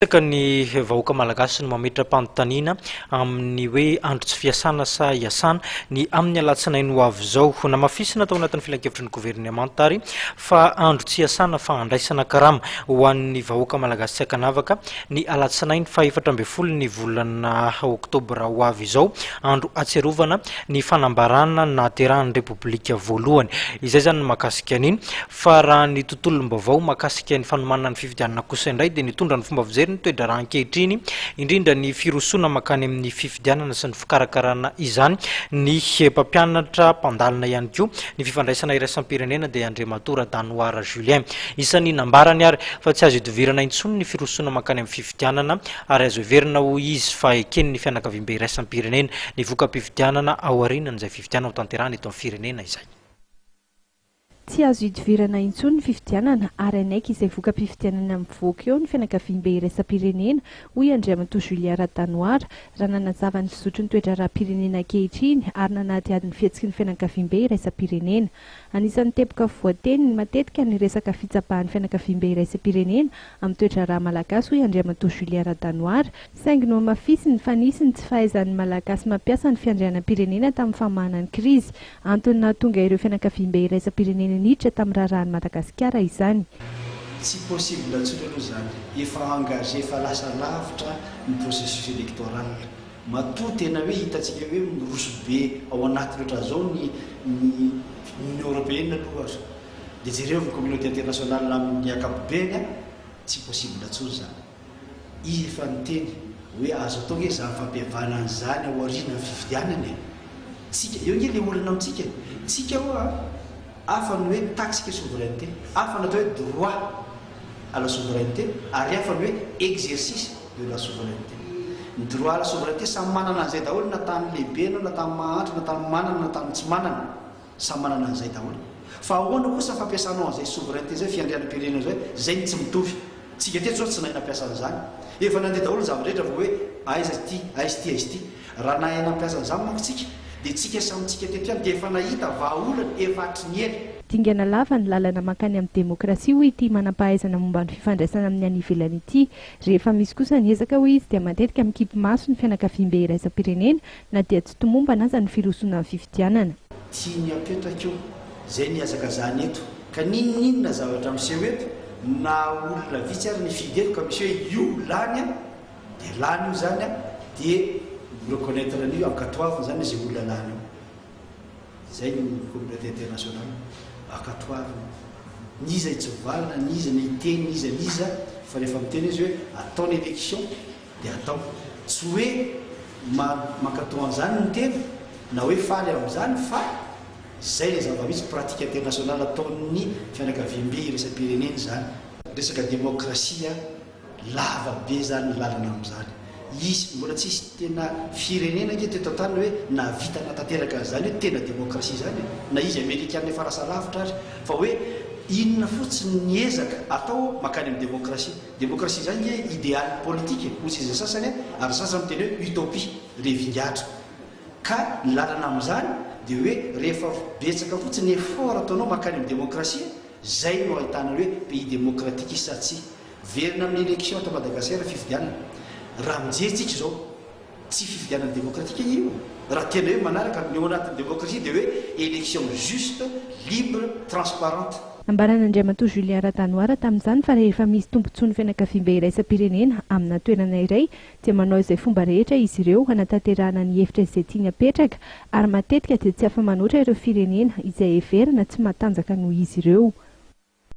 Ny vahoaka malagasy no mametra-panontaniana amin'ny hoe andro tsy fiasana sa iasana ny amin'ny alatsinainy ho avy izao. Namafisina tao anatin'ny filan-kevitry ny gouvernemanta ary fa andro tsy iasana fa andraisana karama ho an'ny vahoaka malagasy tsy ankanavaka ny alatsinainy fa 14 ny volana oktobra ho avy izao, andro atserovana ny fanambarana naterahan'ny repoblika voalohany. Izay zany mahakasika an'iny fa raha ny tontolom-baovao mahakasika ny fanomanana ny fifidianana kosa indray dia nitondra ny fomba fijery ny toedra raha ankehitriny indrindra ny firosoana makany amin'ny fifidianana sy ny fikarakarana izany ny mpampianatra mpandalina ihany koa ny fifandraisana iraisam-pirenena dia Andriamatora Danoara Julien isan'ny nambarany ary fa tsy azo idovirana intsony ny firosoana makany amin'ny fifidianana ary azo heverina ho izy fa ekeny ny fianakaviam-be iraisam-pirenena ny voka-pifidianana ao aorianan'izay fifidianana ho tanterahana eto amin'ny firenena izay. Tsy azo idovirana intsony ny fifidianana ary anaiky izay voka-pifidianana mivoaka eo ny fianakaviam-be iraisam-pirenena hoy Andriamatoa Julien Radanoara raha nanazava ny fizotry ny toedra raha-pirenena ankehitriny ary nanadihady ny fihetsiky ny fianakaviam-be iraisam-pirenena. Anisan'ny teboka voateniny matetika ny resaka fitsapahan'ny fianakaviam-be iraisam-pirenena amin'ny toedra raha malagasy hoy Andriamatoa Julien Radanoara saingy no mafisiny fa nisy ny tsy fahaizan'ny malagasy mampiasa ny fiandrianam-pirenena tamin'ny famahanany krizy antony nahatonga ireo fianakaviam-be iraisam-pirenena niditra tamin'ny raharahan'i Madagasikara izany. Tsy possible intsony aloha zany efa engagé efa lasa lavitra ny processus électoral matoa tena hoe hitantsika hoe miroso be ao anaty loatra zao ny Union européenne aloha azo dia jereo ny communauté internationale amin'ny ankapobeny tsy possible intsony zany izy efa niteny hoe azo atao hoe zany fampihavana an'izany ao aoriana fifidianana tsika eo nge le olona amintsika tsika hoa afa ny hoe taxike souveraineté afa natao hoe droit à la souveraineté ary afa ny hoe exercice de la souveraineté. Ny droit à la souveraineté samy manana an'izay daholo na tany lehibe na tany mahantra na tany manana na tany tsy manana samy manana an'izay daholo fa ahoana kosa fampiasanao an'izay souveraineté zay fiandrianam-pirenena zay zay tsy mitovy tsika teto zao tsy nahay nampiasa an'izany efa nandeha daholo zava-drehetra vao hoe aiza ty aizy ty aizy ty raha nahay nampiasa an'izany manko tsika dia tsika samitsika teto ihany dia efa nahita vahaolana efa hatry ny ely. Dingana lava ny lalana makany amin'ny demokrasia hoy ity manam-pahaizana momba ny fifandraisana amin'ny any ivelany ity. Rehefa misy kosa ny ezaka hoy izy dia matetika mikipy maso ny fianakaviam-be iraisam-pirenena na dia tsy tomomba anazy ny firosoana amin'ny fifidianana. Tia ny apetraka eo zay ny azaka zany eto ka ninona zavatra miseho eto na olona vitsy ary ny fidy eto ka miseho io lany dia lany io zany dia reconnaître an'io ankatoavina zany zay olona lany io zay ny communauté internationale ankatoavina niza tsy valina niza ny iteny niza fa rehefa miteny izy hoe ataony élection dia atao tsy hoe mankatao an'izany ny tena na hoe faly amin'izany fa zay le zava-misy pratique internationale ataon'ny fianakaviam-be iraisam-pirenena zany. Resaka démocratie lava be zany lalana amin'izany izy mbola tsisy tena firenena nke teto antany hoe navita natanteraka an'izany hoe tena démocratie zany na izy amerikanina efa lasa lavitra ary fa hoe inona fotsiny ny ezaka atao makany amin'ny démocratie. Démocratie zany nge idéal politique hozy izy sasany ary sasany miteny hoe utopie revingatra ka lalana amin'izany dia hoe rehefa betsaka fotsiny effort ataonao makany amin'ny démocratie zay no ahitana hoe pays démocratique izy sa tsy verina amin'ny élection ato Madagasikara fifidianana raha mijerytsika izao tsy fifidianana démocratique io raha tena hoe manaraka ny ao anatin'ny démocratie dia hoe élection juste libre transparente. Ambaran'Andriamatoa Julien Radanoara tamin'izany fa rehefa misy tombontsoa ny fianakaviam-be iraisam-pirenena amina toerana iray dia manao izay fomba rehetra izy ireo hanatanterahana ny hevitra izay tiany apetraka ary matetika dia tsy afa-manoatra ireo firenena izay heverina tsy matanjaka noho izy ireo.